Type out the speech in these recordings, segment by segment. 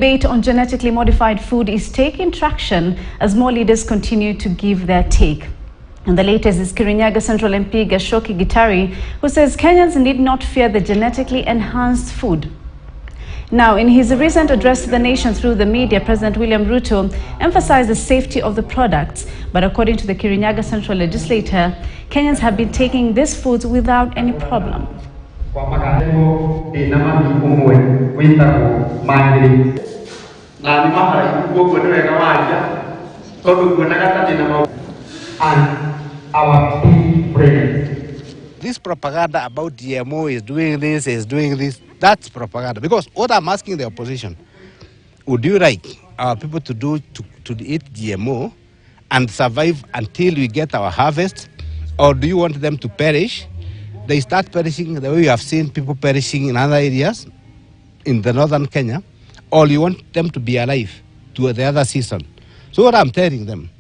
Debate on genetically modified food is taking traction as more leaders continue to give their take. And the latest is Kirinyaga Central MP Gashoki Gitari, who says Kenyans need not fear the genetically enhanced food. Now, in his recent address to the nation through the media, President William Ruto emphasized the safety of the products. But according to the Kirinyaga Central legislator, Kenyans have been taking these foods without any problem. And our key friend. This propaganda about GMO is doing this, that's propaganda. Because what I'm asking the opposition, would you like our people to eat GMO and survive until we get our harvest? Or do you want them to perish? They start perishing the way we have seen people perishing in other areas in the northern Kenya, or you want them to be alive to the other season. So what I'm telling them,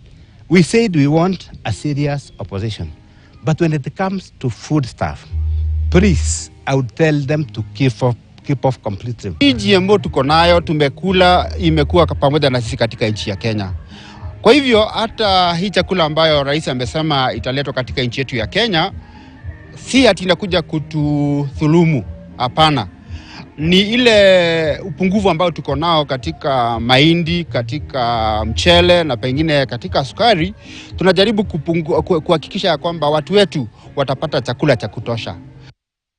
we said we want a serious opposition, but when it comes to food stuff, please, I would tell them to keep off completely. Hii GMO tuko nayo, tumekula, imekuwa pamoja na sisi katika nchi ya Kenya. Kwa hivyo hata hii chakula ambayo rais amesema italetwa katika nchi yetu ya Kenya, si ati inakuja kutudhulumu, hapana. Ni ile upungufu ambao tuko nao katika mahindi, katika mchele na pengine katika sukari, tunajaribu kuhakikisha kwamba watu wetu watapata chakula cha kutosha.